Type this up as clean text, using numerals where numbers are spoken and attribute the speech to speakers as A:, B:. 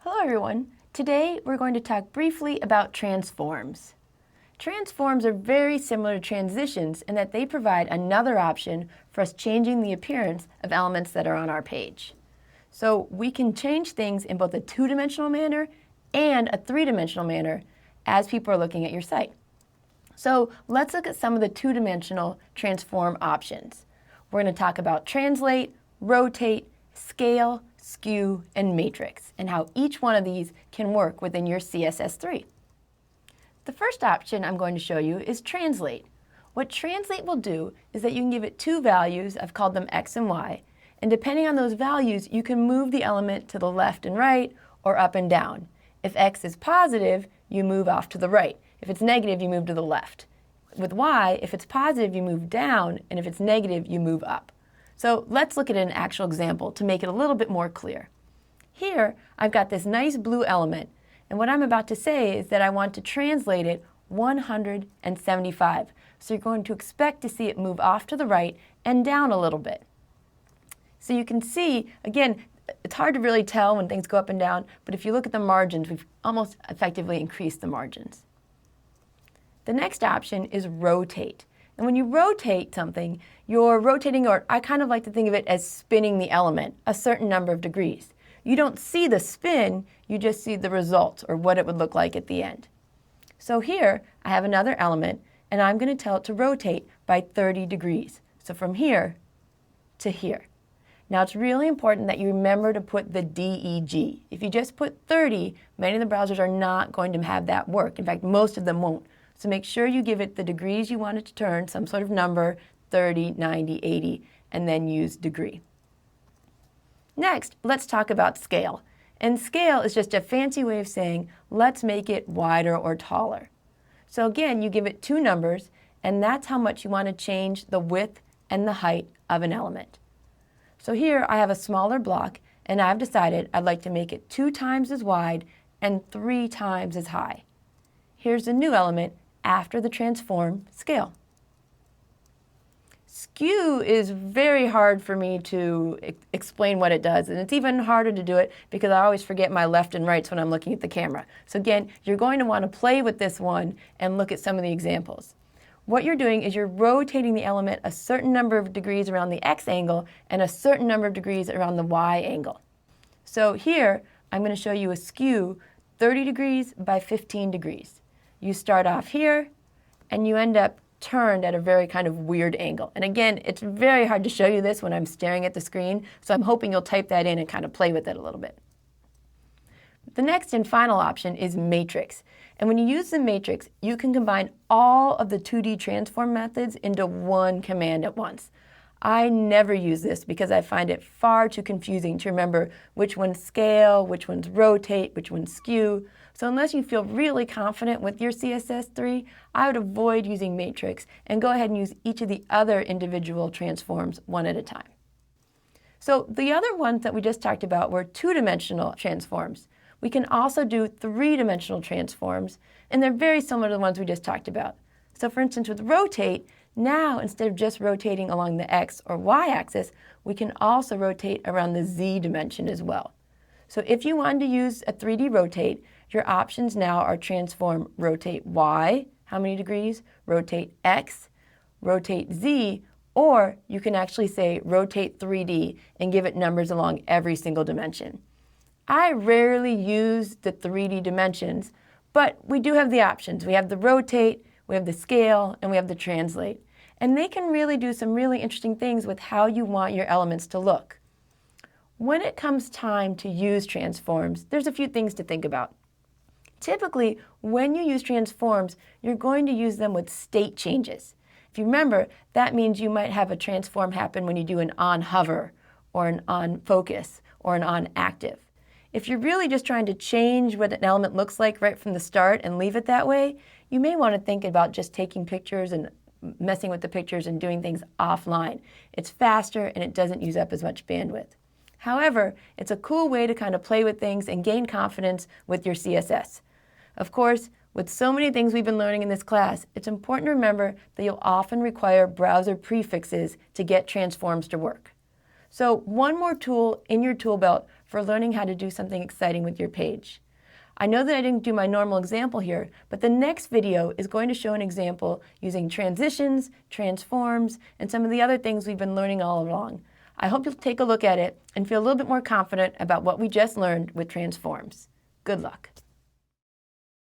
A: Hello everyone. Today we're going to talk briefly about transforms. Transforms are very similar to transitions in that they provide another option for us changing the appearance of elements that are on our page. So we can change things in both a two-dimensional manner and a three-dimensional manner as people are looking at your site. So let's look at some of the two-dimensional transform options. We're going to talk about translate, rotate, scale, skew, and matrix, and how each one of these can work within your CSS3. The first option I'm going to show you is translate. What translate will do is that you can give it two values, I've called them X and Y, and depending on those values, you can move the element to the left and right or up and down. If X is positive, you move off to the right. If it's negative, you move to the left. With Y, if it's positive, you move down, and if it's negative, you move up. So let's look at an actual example to make it a little bit more clear. Here, I've got this nice blue element, and what I'm about to say is that I want to translate it 175. So you're going to expect to see it move off to the right and down a little bit. So you can see, again, it's hard to really tell when things go up and down, but if you look at the margins, we've almost effectively increased the margins. The next option is rotate. And when you rotate something, you're rotating, or I kind of like to think of it as spinning the element a certain number of degrees. You don't see the spin, you just see the result, or what it would look like at the end. So here, I have another element, and I'm going to tell it to rotate by 30 degrees. So from here to here. Now it's really important that you remember to put the DEG. If you just put 30, many of the browsers are not going to have that work. In fact, most of them won't. So make sure you give it the degrees you want it to turn, some sort of number, 30, 90, 80, and then use degree. Next, let's talk about scale. And scale is just a fancy way of saying, let's make it wider or taller. So again, you give it two numbers, and that's how much you want to change the width and the height of an element. So here I have a smaller block, and I've decided I'd like to make it 2 times as wide and 3 times as high. Here's a new element after the transform scale. Skew is very hard for me to explain what it does, and it's even harder to do it because I always forget my left and rights when I'm looking at the camera. So again, you're going to want to play with this one and look at some of the examples. What you're doing is you're rotating the element a certain number of degrees around the X angle and a certain number of degrees around the Y angle. So here, I'm going to show you a skew 30 degrees by 15 degrees. You start off here, and you end up turned at a very kind of weird angle. And again, it's very hard to show you this when I'm staring at the screen, so I'm hoping you'll type that in and kind of play with it a little bit. The next and final option is matrix. And when you use the matrix, you can combine all of the 2D transform methods into one command at once. I never use this because I find it far too confusing to remember which ones scale, which ones rotate, which ones skew. So unless you feel really confident with your CSS3, I would avoid using matrix and go ahead and use each of the other individual transforms one at a time. So the other ones that we just talked about were two-dimensional transforms. We can also do three-dimensional transforms, and they're very similar to the ones we just talked about. So for instance, with rotate, now instead of just rotating along the X or Y axis, we can also rotate around the Z dimension as well. So if you wanted to use a 3D rotate, your options now are transform rotate Y, how many degrees, rotate X, rotate Z, or you can actually say rotate 3D and give it numbers along every single dimension. I rarely use the 3D dimensions, but we do have the options. We have the rotate, we have the scale, and we have the translate. And they can really do some really interesting things with how you want your elements to look. When it comes time to use transforms, there's a few things to think about. Typically, when you use transforms, you're going to use them with state changes. If you remember, that means you might have a transform happen when you do an on hover, or an on focus, or an on active. If you're really just trying to change what an element looks like right from the start and leave it that way, you may want to think about just taking pictures and messing with the pictures and doing things offline. It's faster and it doesn't use up as much bandwidth. However, it's a cool way to kind of play with things and gain confidence with your CSS. Of course, with so many things we've been learning in this class, it's important to remember that you'll often require browser prefixes to get transforms to work. So one more tool in your tool belt for learning how to do something exciting with your page. I know that I didn't do my normal example here, but the next video is going to show an example using transitions, transforms, and some of the other things we've been learning all along. I hope you'll take a look at it and feel a little bit more confident about what we just learned with transforms. Good luck.